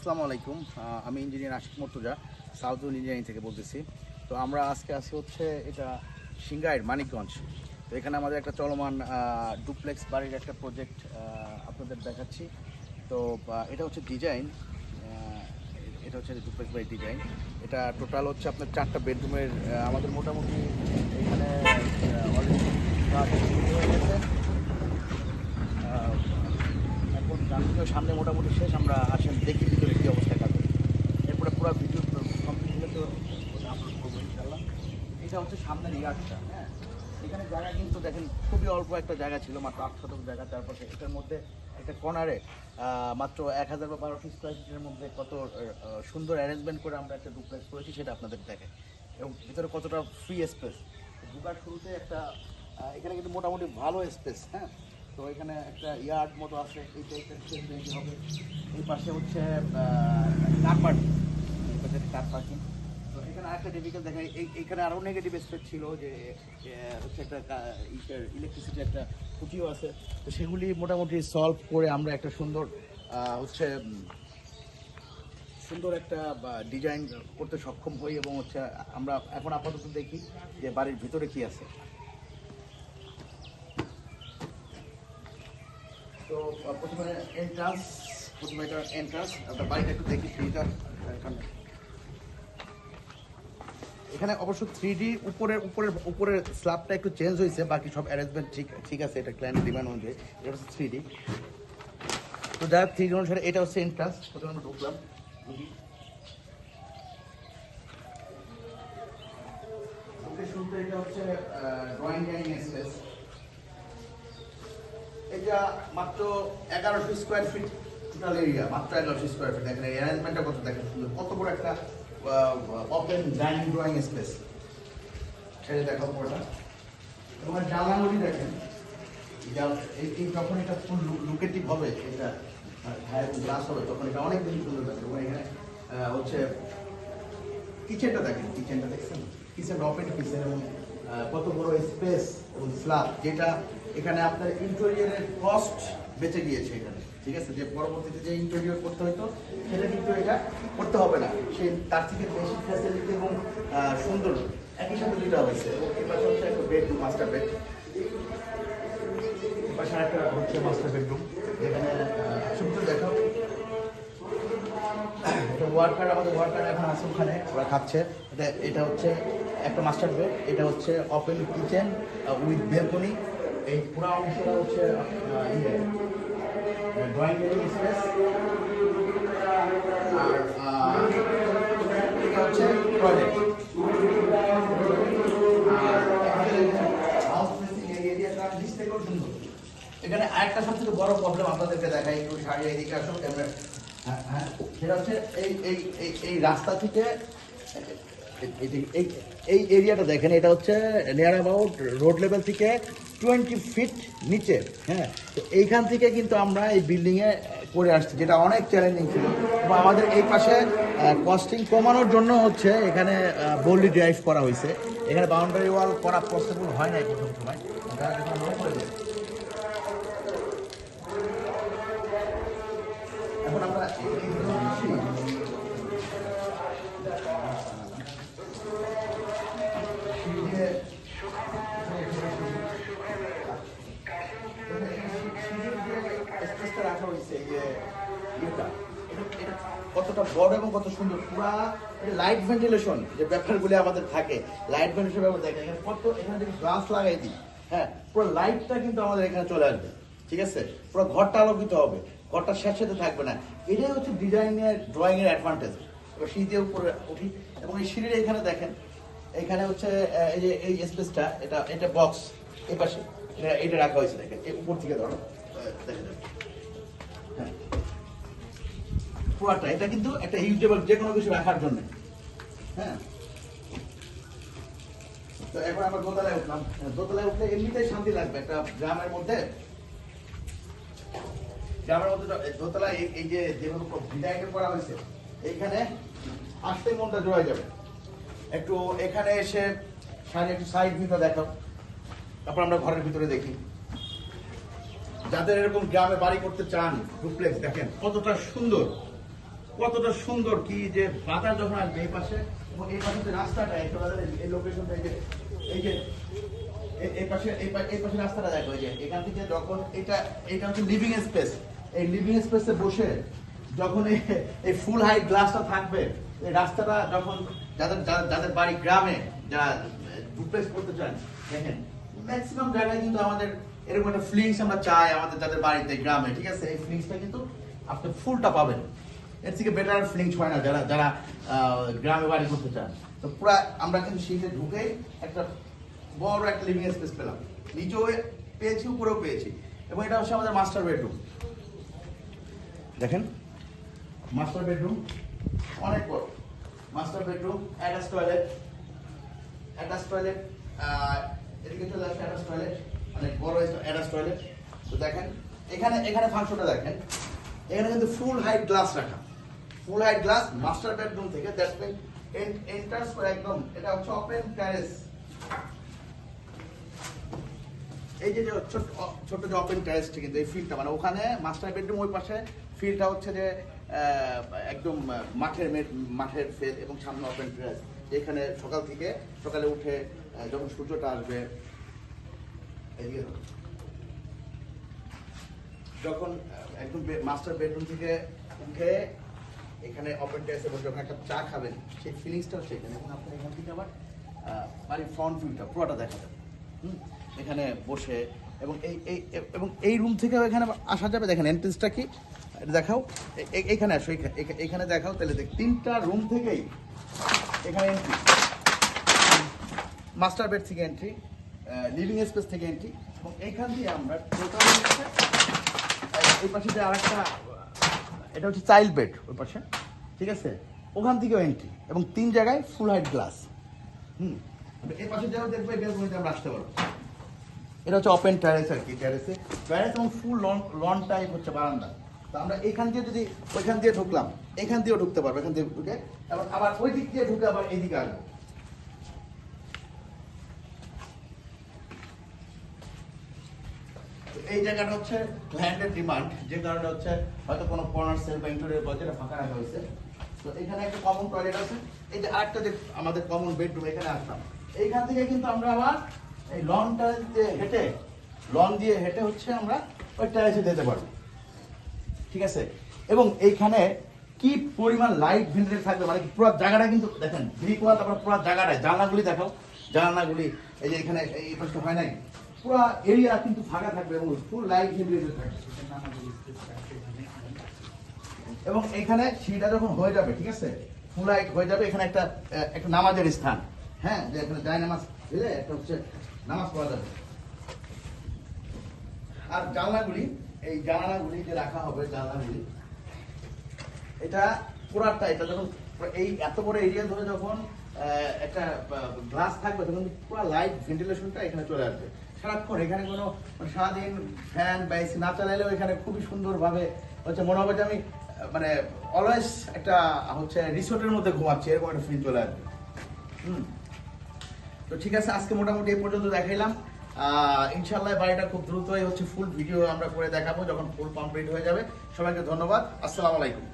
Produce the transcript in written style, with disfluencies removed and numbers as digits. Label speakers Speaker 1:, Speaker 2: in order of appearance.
Speaker 1: আসসালামু আলাইকুম। আমি ইঞ্জিনিয়ার আশিক মুর্তজা সাউথজোন ইঞ্জিনিয়ারিং থেকে বলতেছি। তো আমরা আজকে আসি হচ্ছে এটা সিংগাইর মানিকগঞ্জ। তো এখানে আমাদের একটা চলমান ডুপ্লেক্স বাড়ির একটা প্রজেক্ট আপনাদের দেখাচ্ছি। তো এটা হচ্ছে ডিজাইন, এটা হচ্ছে ডুপ্লেক্স বাড়ির ডিজাইন। এটা টোটাল হচ্ছে আপনার 4টা বেডরুমের। আমাদের মোটামুটি এখানে অলরেডি কাজ শুরু হয়ে গেছে। এখন গানগুলো সামনে মোটামুটি শেষ। আমরা আসেন দেখি ভিতরে কী অবস্থা কাজ। এরপরে পুরো ভিডিও কমপ্লিট হলে তো আপলোড করবো ইনশাল্লাহ। এটা হচ্ছে সামনের ইয়ার্ডটা। হ্যাঁ, এখানে জায়গা কিন্তু দেখেন খুবই অল্প একটা জায়গা ছিল, মাত্র 8 শতক জায়গা। তারপরে এটার মধ্যে একটা কর্নারে মাত্র 1000 বা 1200 স্কোয়ার ফিটের মধ্যে কত সুন্দর অ্যারেঞ্জমেন্ট করে আমরা একটা ডুপ্লেক্স করেছি সেটা আপনাদের দেখে, এবং ভিতরে কতটা ফ্রি স্পেস। ঢোকার শুরুতে একটা এখানে কিন্তু মোটামুটি ভালো স্পেস। হ্যাঁ, তো এখানে একটা ইয়ার্ড মতো আছে, এই টাইপের হবে। এই পাশে হচ্ছে কার পার্কিং, এই পাশে কার পার্কিং। তো এখানে আরেকটা ডিফিকাল্ট দেখেন, এইখানে আরও নেগেটিভ স্পেক্ট ছিল যে হচ্ছে একটা ইলেকট্রিসিটি একটা খুঁটিও আছে। তো সেগুলি মোটামুটি সলভ করে আমরা একটা সুন্দর হচ্ছে সুন্দর একটা ডিজাইন করতে সক্ষম হই, এবং হচ্ছে আমরা এখন আপাতত দেখি যে বাড়ির ভিতরে কি আছে। তো প্রথমে এটা এন্ট্রান্স, আমরা বাড়িটা একটু দেখি থ্রিটা। এখানে অবশ্য 3D উপরের স্ল্যাবটা একটু চেঞ্জ হয়েছে, বাকি সব অ্যারেঞ্জমেন্ট ঠিক আছে। এটা ক্লায়েন্টের ডিমান্ড অনুযায়ী এটা হচ্ছে 3D। তো যারা 3D অনুসারে এটা হচ্ছে এন্ট্রান্স। প্রথমে আমরা ঢুকলাম, শুরুতে এটা হচ্ছে ড্রয়িং ডাইনিং স্পেস। এটা মাত্র 1100 স্কোয়ার ফিট টোটাল এরিয়া, মাত্র 1100 স্কোয়ার ফিট। দেখেন এই অ্যারেঞ্জমেন্টটা কত দেখেন সুন্দর, কত বড় একটা ওপেন ডাইনিং ড্রয়িং স্পেস। সেটা দেখাও পড়া, এবং জানলাগুলি দেখেন। এই যখন এটা ফুল লুকেটিভ হবে, এটা গ্লাস হবে, তখন এটা অনেক বেশি সুন্দর লাগবে। এবং এখানে হচ্ছে কিচেনটা দেখেন, কিচেনটা দেখছেন, কিচেন ওপেন কিচেন, এবং কত বড় স্পেস এবং স্ল্যাব, যেটা এখানে আপনার ইন্টেরিয়রের কস্ট বেঁচে গিয়েছে এখানে। ঠিক আছে, যে পরবর্তীতে যে ইন্টেরিয়র করতে হতো সেটা কিন্তু এটা করতে হবে না, সে তার থেকে বেশি ফ্যাসিলিটি এবং সুন্দর একই সাথে দুইটা হয়েছে। এবং এই পাশে হচ্ছে একটা বেডরুম, মাস্টার বেড। এই পাশে একটা হচ্ছে মাস্টার বেডরুম, যেখানে সুন্দর দেখাও। আমাদের ওয়ার্কার এখন আছে ওখানে, ওরা খাচ্ছে। এটা হচ্ছে একটা মাস্টার বেড, এটা হচ্ছে ওপেন কিচেন উইথ ব্যালকনি। এই পুরো অংশটা হচ্ছে ড্রয়িং ডাইনিং স্পেস। আর এটা হচ্ছে টয়লেট। এখানে আরেকটা সবথেকে বড় প্রবলেম আপনাদেরকে দেখাই, একটু সারি এদিকে আসো। হ্যাঁ, সেটা হচ্ছে এই রাস্তা থেকে এই এরিয়াটা দেখেন, এটা হচ্ছে নিয়ার অ্যাবাউট রোড লেভেল থেকে 20 ফিট নিচে। হ্যাঁ, তো এইখান থেকে কিন্তু আমরা এই বিল্ডিংয়ে করে আসছি, যেটা অনেক চ্যালেঞ্জিং ছিল। এবং আমাদের এই পাশে কস্টিং কমানোর জন্য হচ্ছে এখানে বোল্ডলি ড্রাইভ করা হয়েছে। এখানে বাউন্ডারি ওয়াল করা পসিবল হয় নাই প্রথম সময়, এখন আমরা রাখা হয়েছে যে এটা কতটা বড় এবং কত সুন্দর। পুরা লাইট ভেন্টিলেশন যে ব্যাপারগুলি আমাদের থাকে, লাইট ভেন্টিলেশন ব্যাপার দেখেন এখানে কত। এখানে যদি গ্লাস লাগাই দিই, হ্যাঁ, পুরো লাইটটা কিন্তু আমাদের এখানে চলে আসবে। ঠিক আছে, পুরো ঘরটা আলোকিত হবে, ঘরটা স্যাঁতস্যাঁতে থাকবে না। এটাই হচ্ছে ডিজাইনের ড্রয়িংয়ের অ্যাডভান্টেজ। এবার সিঁড়ি দিয়ে উপরে উঠি, এবং এই সিঁড়ির এখানে দেখেন, এখানে হচ্ছে এই যে এই স্পেসটা, এটা বক্স এই পাশে এটা রাখা হয়েছে। দেখেন উপর থেকে ধরো, দেখেন হ্যাঁ, পুরাটা এটা কিন্তু একটা ইউজেবল যে কোনো কিছু রাখার জন্য। হ্যাঁ, তো এখন আমরা দোতলায় উঠলাম। দোতলায় উঠলে এমনিতেই শান্তি লাগবে একটা গ্রামের মধ্যে। দোতলায় এই যে যেভাবে ডিজাইন করা হয়েছে, এইখানে আসতে মনটা জড়ায় যাবে। একটু এখানে এসে একটু সাইড ভিউটা দেখাও, তারপর আমরা ঘরের ভিতরে দেখি। যাদের এরকম গ্রামে বাড়ি করতে চান ডুপ্লেক্স, দেখেন কতটা সুন্দর। কতটা সুন্দর, কি যে বাতাস যখন আসবে এই পাশে এবং এই পাশে যে রাস্তাটা এই লোকেশনটা এই যে এই পাশে এই পাশে রাস্তাটা দেখো, এই যে এখান থেকে যখন এটা হচ্ছে লিভিং স্পেস, এই লিভিং স্পেসে বসে যখন এই ফুল হাইট গ্লাসটা থাকবে, এই রাস্তাটা যখন যাদের বাড়ি গ্রামে যারা ডুপ্লেক্স করতে চান, দেখেন ম্যাক্সিমাম জায়গায় কিন্তু আমাদের এরকম একটা ফিলিংস আমরা চাই আমাদের যাদের বাড়িতে গ্রামে, ঠিক আছে? এই ফিলিংসটা কিন্তু আপনি ফুলটা পাবেন, এর থেকে বেটার ফিলিংস হয় না যারা যারা গ্রামে বাড়ি করতে চান। তো পুরো আমরা কিন্তু শীতে ঢুকে একটা বড় একটা লিভিং স্পেস পেলাম, নিচেও পেয়েছি উপরেও পেয়েছি, এবং এটা হচ্ছে আমাদের মাস্টার বেডরুম। দেখেন মাস্টার বেডরুম অনেক বড়, মাস্টার বেডরুম, অ্যাটাচ টয়লেট, এদিকে চলে আসছে অ্যাটাচ টয়লেট, অনেক বড় অ্যাটাচ টয়লেট। তো দেখেন এখানে ফাংশনটা দেখেন, এখানে কিন্তু ফুল হাইট গ্লাস রাখা, ফুল হাইট গ্লাস মাস্টার বেডরুম থেকে, দ্যাটস মিন এন্ট্রান্স করে একদম এটা হচ্ছে ওপেন টেরেস। এই যে ছোট যে ওপেন টেরেসটা কিন্তু এই ফিল্ডটা মানে ওখানে মাস্টার বেডরুম, ওই পাশে ফিল্ডটা হচ্ছে যে একদম মাঠের ফেল এবং সামনে ওপেন টেরেস। এখানে সকালে উঠে যখন সূর্যটা আসবে, এদিকে যখন একদম মাস্টার বেডরুম থেকে উঠে এখানে ওপেন টেরেসে বসে যখন একটা চা খাবেন, সেই ফিলিংসটাও সেখানে, এবং আপনার এখান থেকে আবার বাড়ির ফ্রন্ট ভিউটা পুরোটা দেখা যাবে এখানে বসে। এবং এই রুম থেকেও এখানে আসা যাবে। দেখেন এন্ট্রেন্সটা কি দেখাও, এইখানে আসো, এখানে দেখাও, তাহলে দেখ 3টা রুম থেকেই এখানে এন্ট্রি, মাস্টার বেড থেকে এন্ট্রি, লিভিং স্পেস থেকে এন্ট্রি, এবং এইখান দিয়ে আমরা টোটাল এই পাশে যে আরেকটা, এটা হচ্ছে চাইল্ড বেড ওই পাশে, ঠিক আছে? ওখান থেকেও এন্ট্রি, এবং 3 জায়গায় ফুল হাইট গ্লাস। এই পাশে যারা দেখবে বেলকনিতে আমরা আসতে পারবো। এটা হচ্ছে ওপেন টেরেস আর কি, টেরেস এবং ফুল লন টাইপ হচ্ছে বারান্দা। তো আমরা এখান দিয়ে যদি ওইখান দিয়ে ঢুকলাম, এখান দিয়েও ঢুকতে পারবো, এখান দিয়ে ঢুকে আবার ওই দিক দিয়ে ঢুকে আবার এইদিকে আসবো। এই জায়গাটা হচ্ছে ল্যান্ডের ডিমান্ড, যে কারণে হচ্ছে হয়তো কোনো কর্নার সেল বা ইন্টেরিয়র বাজেটে ফাঁকা রাখা হয়েছে। তো এখানে একটা কমন টয়লেট আছে, এই যে আরেকটা যে আমাদের কমন বেডরুম, এখানে আসলাম। এইখান থেকে কিন্তু আমরা আবার এই লন দিয়ে হেঁটে হচ্ছে আমরা ওই টেরেসে যেতে পারবো, ঠিক আছে? এবং এইখানে কি পরিমাণ লাইট ভেন্টিলেট থাকবে, মানে পুরো জায়গাটা কিন্তু দেখেন ব্রিক ওয়াল, তারপর পুরো জায়গাটায় জানলাগুলি দেখাও, জানলাগুলি এই যে এখানে এই পাশটা হয় নাই, পুরো এরিয়া কিন্তু ফাঁকা থাকবে এবং ফুল লাইট ভেন্টিলেটেড থাকবে। এবং এখানে সিঁড়িটা যখন হয়ে যাবে, ঠিক আছে, ফুল লাইট হয়ে যাবে, এখানে একটা নামাজের স্থান, হ্যাঁ, যে এখানে যায় নামাজ দিলে একটা হচ্ছে নামাজ পড়া যাবে। আর জানলাগুলি, এই জানালাগুলি যে রাখা হবে, জানলাগুলি এটা পুরাটা, এটা যখন এই এত বড় এরিয়া ধরে যখন একটা গ্লাস থাকবে, তখন পুরো লাইট ভেন্টিলেশনটা এখানে চলে আসবে সারাক্ষণ। এখানে কোনো সারাদিন ফ্যান বা এসি না চালাইলেও এখানে খুবই সুন্দরভাবে হচ্ছে মনে হবে যে আমি মানে অলওয়েজ একটা হচ্ছে রিসোর্টের মধ্যে ঘুমাচ্ছি, এরকম একটা ফিল চলে আসবে। তো ঠিক আছে, আজকে মোটামুটি এই পর্যন্ত দেখাইলাম। ইনশাল্লাহ বাড়িটা খুব দ্রুতই হচ্ছে ফুল ভিডিও আমরা করে দেখাবো যখন ফুল কমপ্লিট হয়ে যাবে। সবাইকে ধন্যবাদ, আসসালামু আলাইকুম।